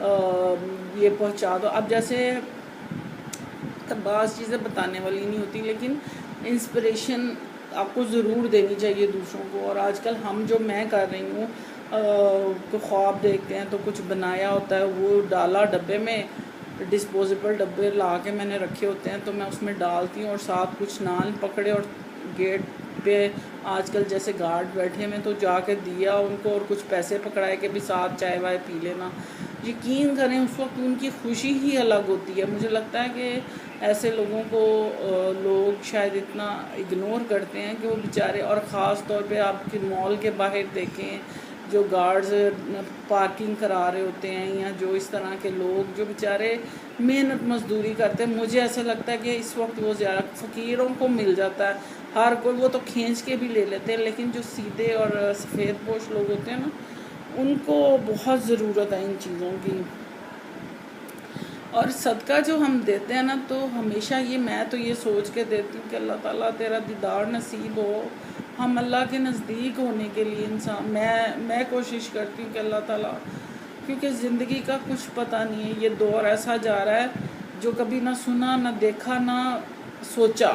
یہ پہنچا دو. اب جیسے بعض چیزیں بتانے والی نہیں ہوتی، لیکن انسپریشن آپ کو ضرور دینی چاہیے دوسروں کو. اور آج کل جو میں کر رہی ہوں، تو خواب دیکھتے ہیں تو کچھ بنایا ہوتا ہے، وہ ڈالا ڈبے میں، ڈسپوزیبل ڈبے لا کے میں نے رکھے ہوتے ہیں، تو میں اس میں ڈالتی ہوں، اور ساتھ کچھ نان پکڑے، اور گیٹ پہ آج کل جیسے گارڈ بیٹھے میں تو جا کے دیا ان کو، اور کچھ پیسے پکڑائے کہ بھی ساتھ چائے وائے پی لینا. یقین کریں اس وقت ان کی خوشی ہی الگ ہوتی ہے. مجھے لگتا ہے کہ ایسے لوگوں کو لوگ شاید اتنا اگنور کرتے ہیں کہ وہ بیچارے، اور خاص طور پہ آپ کے مال کے باہر دیکھیں جو گارڈز پارکنگ کرا رہے ہوتے ہیں، یا جو اس طرح کے لوگ جو بیچارے محنت مزدوری کرتے ہیں. مجھے ایسا لگتا ہے کہ اس وقت وہ زیادہ فقیروں کو مل جاتا ہے، ہر کوئی وہ تو کھینچ کے بھی لے لیتے ہیں، لیکن جو سیدھے اور سفید پوش لوگ ہوتے ہیں نا، ان کو بہت ضرورت ہے ان چیزوں کی. اور صدقہ جو ہم دیتے ہیں نا، تو ہمیشہ میں تو یہ سوچ کے دیتی ہوں کہ اللہ تعالیٰ تیرا دیدار نصیب ہو. ہم اللہ کے نزدیک ہونے کے لیے میں کوشش کرتی ہوں کہ اللہ تعالیٰ، کیونکہ زندگی کا کچھ پتہ نہیں ہے. یہ دور ایسا جا رہا ہے جو کبھی نہ سنا، نہ دیکھا، نہ سوچا،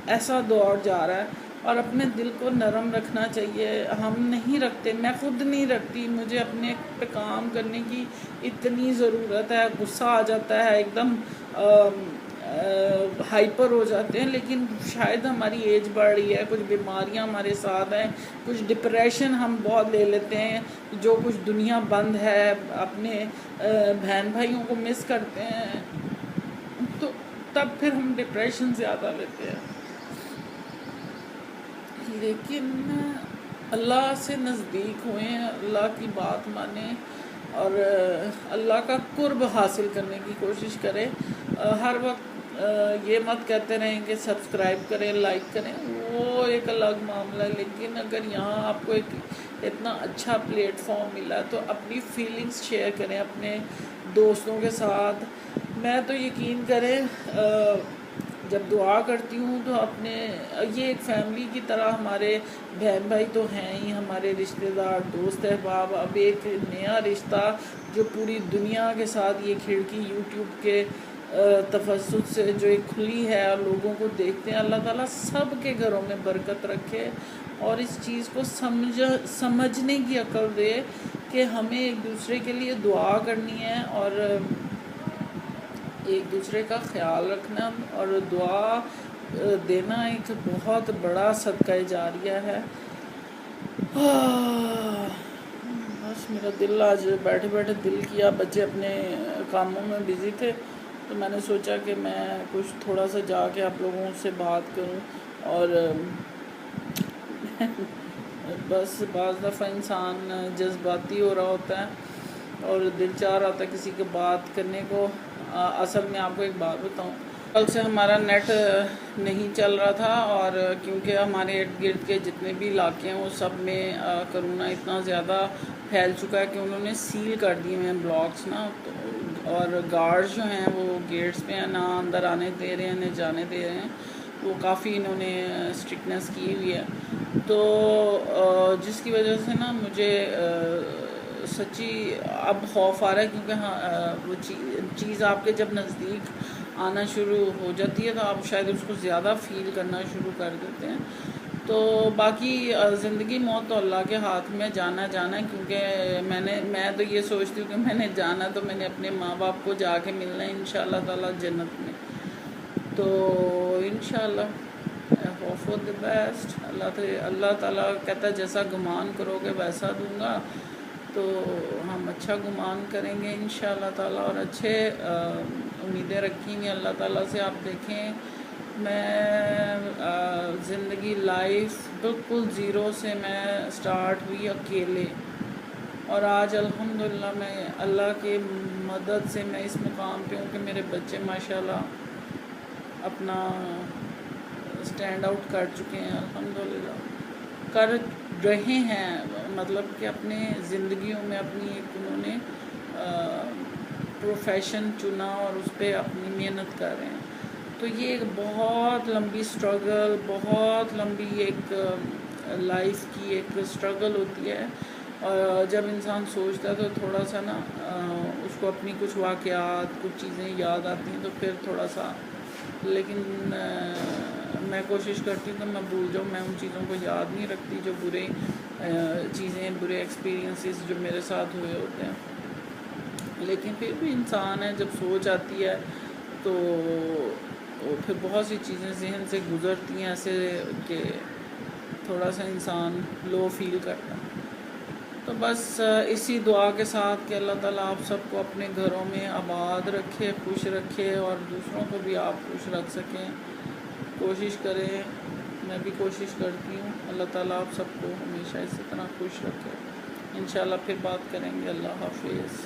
ایسا دور جا رہا ہے. اور اپنے دل کو نرم رکھنا چاہیے. ہم نہیں رکھتے، میں خود نہیں رکھتی. مجھے اپنے پہ کام کرنے کی اتنی ضرورت ہے. غصہ آ جاتا ہے، ایک دم ہائپر ہو جاتے ہیں، لیکن شاید ہماری ایج بڑھ رہی ہے، کچھ بیماریاں ہمارے ساتھ ہیں، کچھ ڈپریشن ہم بہت لے لیتے ہیں، جو کچھ دنیا بند ہے، اپنے بہن بھائیوں کو مس کرتے ہیں، تو تب پھر ہم ڈپریشن زیادہ لیتے ہیں. لیکن اللہ سے نزدیک ہوئیں، اللہ کی بات مانیں، اور اللہ کا قرب حاصل کرنے کی کوشش کریں. ہر وقت یہ مت کہتے رہیں کہ سبسکرائب کریں، لائک کریں، وہ ایک الگ معاملہ ہے. لیکن اگر یہاں آپ کو ایک اتنا اچھا پلیٹ فارم ملا تو اپنی فیلنگز شیئر کریں اپنے دوستوں کے ساتھ. میں تو یقین کریں جب دعا کرتی ہوں تو یہ ایک فیملی کی طرح، ہمارے بہن بھائی تو ہیں ہی، ہمارے رشتہ دار، دوست احباب، اب ایک نیا رشتہ جو پوری دنیا کے ساتھ یہ کھڑکی یوٹیوب کے تفسد سے جو ایک کھلی ہے اور لوگوں کو دیکھتے ہیں. اللہ تعالیٰ سب کے گھروں میں برکت رکھے، اور اس چیز کو سمجھنے کی عقل دے کہ ہمیں ایک دوسرے کے لیے دعا کرنی ہے، اور ایک دوسرے کا خیال رکھنا، اور دعا دینا ایک بہت بڑا صدقہ جاریہ ہے. بس میرا دل آج بیٹھے بیٹھے دل کیا، بچے اپنے کاموں میں بزی تھے، تو میں نے سوچا کہ میں کچھ تھوڑا سا جا کے آپ لوگوں سے بات کروں. اور بس بعض دفعہ انسان جذباتی ہو رہا ہوتا ہے اور دل چاہ رہا ہوتا ہے کسی کی بات کرنے کو. اصل میں آپ کو ایک بات بتاؤں، کل سے ہمارا نیٹ نہیں چل رہا تھا، اور کیونکہ ہمارے ارد گرد کے جتنے بھی علاقے ہیں وہ سب میں کرونا اتنا زیادہ پھیل چکا ہے کہ انہوں نے سیل کر دیے ہیں بلاکس نا. اور گارڈز جو ہیں وہ گیٹس پہ ہیں، نہ اندر آنے دے رہے ہیں نہ جانے دے رہے ہیں. وہ کافی انہوں نے اسٹرکٹنیس کی ہوئی ہے. تو جس کی وجہ سے نا مجھے سچی اب خوف آ رہا ہے، کیونکہ وہ چیز آپ کے جب نزدیک آنا شروع ہو جاتی ہے تو آپ شاید اس کو زیادہ فیل کرنا شروع کر دیتے ہیں. تو باقی زندگی موت تو اللہ کے ہاتھ میں، جانا ہے. کیونکہ میں تو یہ سوچتی ہوں کہ میں نے جانا تو میں نے اپنے ماں باپ کو جا کے ملنا ہے انشاءاللہ تعالیٰ جنت میں. تو انشاءاللہ ہوپ فار دی بیسٹ. اللہ تعالیٰ کہتا ہے جیسا گمان کرو گے ویسا دوں گا، تو ہم اچھا گمان کریں گے انشاءاللہ تعالیٰ، اور اچھے امیدیں رکھیں گے اللہ تعالیٰ سے. آپ دیکھیں میں زندگی لائف بالکل زیرو سے میں سٹارٹ ہوئی اکیلے، اور آج الحمدللہ میں اللہ کے مدد سے میں اس مقام پہ ہوں کہ میرے بچے ماشاءاللہ اپنا سٹینڈ آؤٹ کر چکے ہیں، الحمدللہ کر رہے ہیں. مطلب کہ اپنے زندگیوں میں اپنی ایک انہوں نے پروفیشن چنا اور اس پہ اپنی محنت کر رہے ہیں. تو یہ ایک بہت لمبی سٹرگل، بہت لمبی ایک لائف کی ایک سٹرگل ہوتی ہے. اور جب انسان سوچتا ہے تو تھوڑا سا نا اس کو اپنی کچھ واقعات کچھ چیزیں یاد آتی ہیں تو پھر تھوڑا سا، لیکن میں کوشش کرتی ہوں کہ میں بھول جاؤں. میں ان چیزوں کو یاد نہیں رکھتی جو برے چیزیں برے ایکسپیرینسز جو میرے ساتھ ہوئے ہوتے ہیں. لیکن پھر بھی انسان ہے، جب سوچ آتی ہے تو پھر بہت سی چیزیں ذہن سے گزرتی ہیں ایسے کہ تھوڑا سا انسان لو فیل کرتا ہے. تو بس اسی دعا کے ساتھ کہ اللہ تعالیٰ آپ سب کو اپنے گھروں میں آباد رکھے، خوش رکھے، اور دوسروں کو بھی آپ خوش رکھ سکیں. کوشش کریں، میں بھی کوشش کرتی ہوں. اللہ تعالیٰ آپ سب کو ہمیشہ اسی طرح خوش رکھے. انشاءاللہ پھر بات کریں گے. اللہ حافظ.